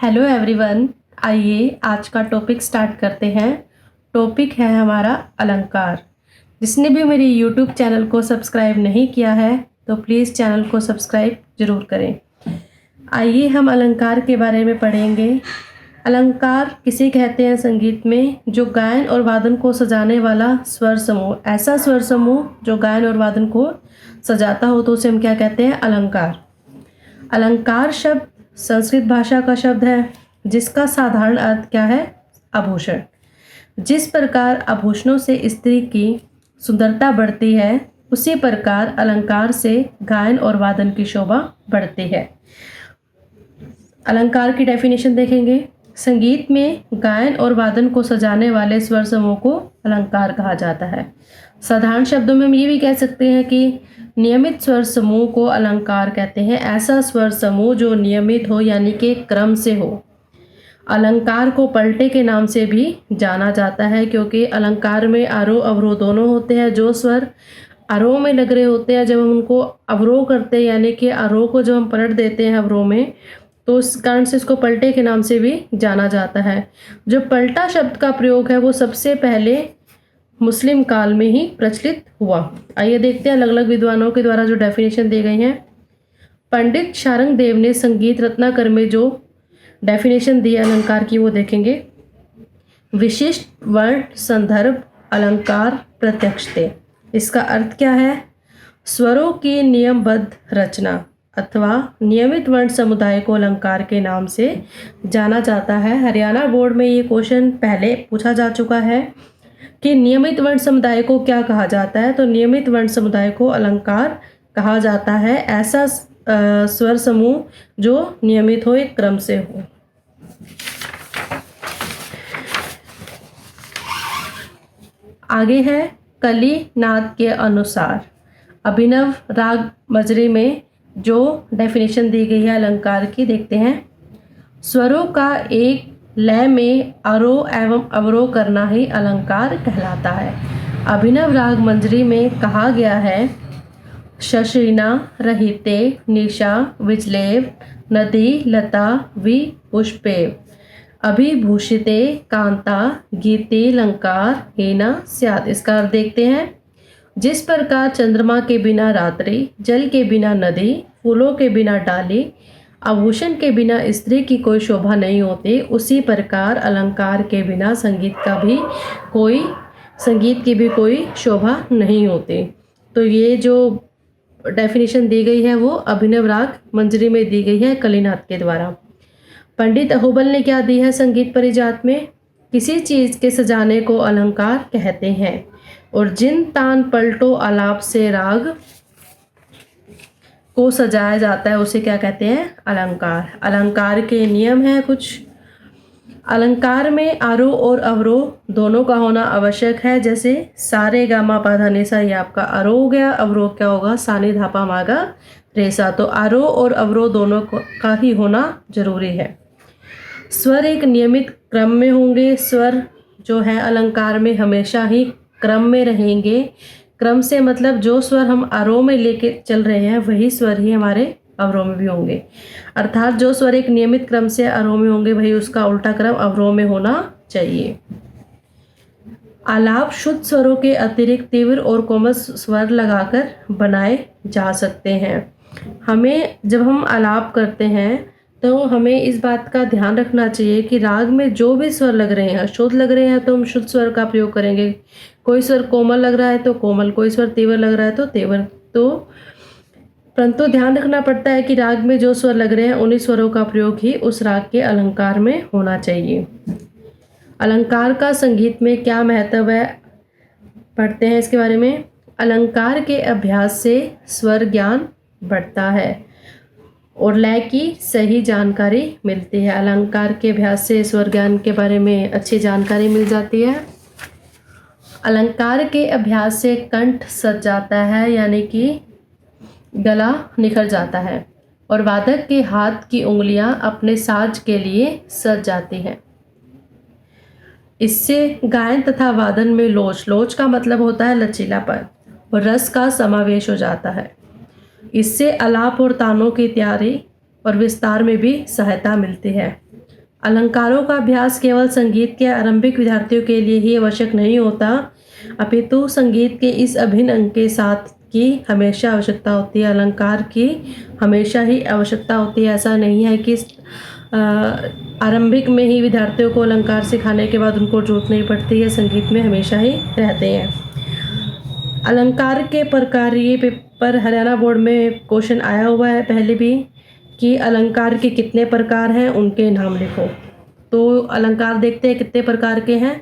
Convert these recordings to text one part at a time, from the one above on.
Hello everyone, आइए आज का टॉपिक स्टार्ट करते हैं। टॉपिक है हमारा अलंकार। जिसने भी मेरी यूट्यूब चैनल को सब्सक्राइब नहीं किया है तो प्लीज़ चैनल को सब्सक्राइब ज़रूर करें। आइए हम अलंकार के बारे में पढ़ेंगे। अलंकार किसे कहते हैं? संगीत में जो गायन और वादन को सजाने वाला स्वर समूह, ऐसा स्वर समूह जो गायन और वादन को सजाता हो तो उसे हम क्या कहते हैं? अलंकार। अलंकार शब्द संस्कृत भाषा का शब्द है जिसका साधारण अर्थ क्या है? आभूषण। जिस प्रकार आभूषणों से स्त्री की सुंदरता बढ़ती है उसी प्रकार अलंकार से गायन और वादन की शोभा बढ़ती है। अलंकार की डेफिनेशन देखेंगे। संगीत में गायन और वादन को सजाने वाले स्वर समूह को अलंकार कहा जाता है। साधारण शब्दों में हम ये भी कह सकते हैं कि नियमित स्वर समूह को अलंकार कहते हैं। ऐसा स्वर समूह जो नियमित हो यानी कि क्रम से हो। अलंकार को पलटे के नाम से भी जाना जाता है क्योंकि अलंकार में आरोह अवरोह दोनों होते हैं। जो स्वर आरोह में लग रहे होते हैं, जब हम उनको अवरोह करते हैं यानी कि आरोह को जब हम पलट देते हैं अवरोह में, तो इस कारण से इसको पलटे के नाम से भी जाना जाता है। जो पलटा शब्द का प्रयोग है वो सबसे पहले मुस्लिम काल में ही प्रचलित हुआ। आइए देखते हैं अलग अलग विद्वानों के द्वारा जो डेफिनेशन दी गई हैं। पंडित शारंग देव ने संगीत रत्नाकर में जो डेफिनेशन दी अलंकार की वो देखेंगे। विशिष्ट वर्ण संदर्भ अलंकार प्रत्यक्षते। इसका अर्थ क्या है? स्वरों की नियमबद्ध रचना अथवा नियमित वर्ण समुदाय को अलंकार के नाम से जाना जाता है। हरियाणा बोर्ड में ये क्वेश्चन पहले पूछा जा चुका है कि नियमित वर्ण समुदाय को क्या कहा जाता है। तो नियमित वर्ण समुदाय को अलंकार कहा जाता है ऐसा स्वर समूह जो नियमित हो, एक क्रम से हो। आगे है कली नाद के अनुसार। अभिनव राग मजरी में जो डेफिनेशन दी गई है अलंकार की देखते हैं। स्वरों का एक लय में आरोह एवं अवरोह करना ही अलंकार कहलाता है। अभिनव राग मंजरी में कहा गया है शशीना रहिते निशा विजलेव नदी लता वि पुष्पेव अभिभूषिते कांता गीते लंकार हीना स्यात्। इसका अर्थ देखते हैं। जिस प्रकार चंद्रमा के बिना रात्रि, जल के बिना नदी, फूलों के बिना डाली, आभूषण के बिना स्त्री की कोई शोभा नहीं होती, उसी प्रकार अलंकार के बिना संगीत की भी कोई शोभा नहीं होती। तो ये जो डेफिनेशन दी गई है वो अभिनव राग मंजरी में दी गई है कलिनाथ के द्वारा। पंडित अहोबल ने क्या दी है संगीत परिजात में? किसी चीज़ के सजाने को अलंकार कहते हैं और जिन तान पलटो आलाप से राग को सजाया जाता है उसे क्या कहते हैं? अलंकार। अलंकार के नियम हैं कुछ। अलंकार में आरोह और अवरोह दोनों का होना आवश्यक है। जैसे सारे गामा पाधा निसा, ये आपका आरोह हो गया। अवरोह क्या होगा? सानी धापा मागा रेसा। तो आरोह और अवरोह दोनों का ही होना जरूरी है। स्वर एक नियमित क्रम में होंगे। स्वर जो है अलंकार में हमेशा ही क्रम में रहेंगे। क्रम से मतलब जो स्वर हम आरोह में लेके चल रहे हैं वही स्वर ही हमारे अवरोह में भी होंगे। अर्थात जो स्वर एक नियमित क्रम से आरोह में होंगे वही उसका उल्टा क्रम अवरोह में होना चाहिए। आलाप शुद्ध स्वरों के अतिरिक्त तीव्र और कोमल स्वर लगाकर बनाए जा सकते हैं। हमें जब हम आलाप करते हैं तो हमें इस बात का ध्यान रखना चाहिए कि राग में जो भी स्वर लग रहे हैं, शुद्ध लग रहे हैं तो हम शुद्ध स्वर का प्रयोग करेंगे। कोई स्वर कोमल लग रहा है तो कोमल, कोई स्वर तीव्र लग रहा है तो तीव्र। तो परंतु ध्यान रखना पड़ता है कि राग में जो स्वर लग रहे हैं उन्हीं स्वरों का प्रयोग ही उस राग के अलंकार में होना चाहिए। अलंकार का संगीत में क्या महत्व है, पढ़ते हैं इसके बारे में। अलंकार के अभ्यास से स्वर ज्ञान बढ़ता है और लय की सही जानकारी मिलती है। अलंकार के अभ्यास से स्वर ज्ञान के बारे में अच्छी जानकारी मिल जाती है। अलंकार के अभ्यास से कंठ सज जाता है यानी कि गला निखर जाता है और वादक के हाथ की उंगलियां अपने साज के लिए सज जाती हैं। इससे गायन तथा वादन में लोच का मतलब होता है लचीलापन और रस का समावेश हो जाता है। इससे आलाप और तानों की तैयारी और विस्तार में भी सहायता मिलती है। अलंकारों का अभ्यास केवल संगीत के आरंभिक विद्यार्थियों के लिए ही आवश्यक नहीं होता, अपितु संगीत के इस अभिन्न अंग के साथ की हमेशा आवश्यकता होती है। अलंकार की हमेशा ही आवश्यकता होती है। ऐसा नहीं है कि आरंभिक में ही विद्यार्थियों को अलंकार सिखाने के बाद उनको जरूरत नहीं पड़ती है, संगीत में हमेशा ही रहते हैं। अलंकार के प्रकार, ये पेपर हरियाणा बोर्ड में क्वेश्चन आया हुआ है पहले भी कि अलंकार के कितने प्रकार हैं, उनके नाम लिखो। तो अलंकार देखते हैं कितने प्रकार के हैं।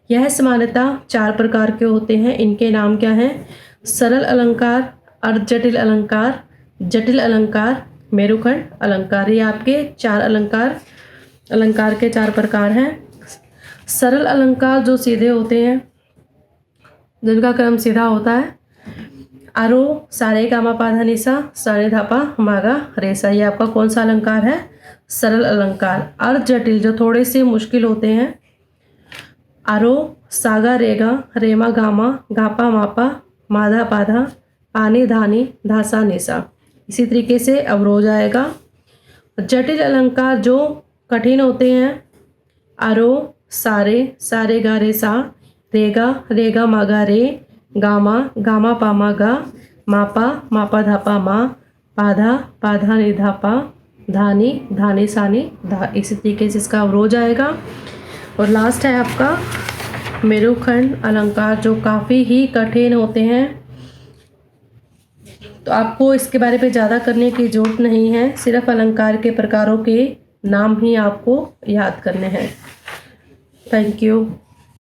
यह सामान्यतः 4 प्रकार के होते हैं। इनके नाम क्या हैं? सरल अलंकार, अर्ध जटिल अलंकार, जटिल अलंकार, मेरुखंड अलंकार। ये आपके 4 अलंकार के 4 प्रकार हैं। सरल अलंकार जो सीधे होते हैं, जिनका क्रम सीधा होता है, आरो सारे गामा पा धा निसा सारे धापा मागा रेसा। ये आपका कौन सा अलंकार है? सरल अलंकार। अर्ध जटिल जो थोड़े से मुश्किल होते हैं, आरो सागा रेगा रेमा गामा गापा मापा माधा पाधा पानी धानी धासा निसा। इसी तरीके से अवरोध आएगा। जटिल अलंकार जो कठिन होते हैं, आरो सारे सारे गा रे सा रेगा रेगा मागा रे गामा गामा पामा गा मापा मापा धापा मा पाधा पाधा निधापा धानी धानी सानी धा। इसी तरीके से इसका अवरोध आएगा। और लास्ट है आपका मेरुखंड अलंकार जो काफ़ी ही कठिन होते हैं। तो आपको इसके बारे में ज़्यादा करने की ज़रूरत नहीं है, सिर्फ अलंकार के प्रकारों के नाम ही आपको याद करने हैं। Thank you.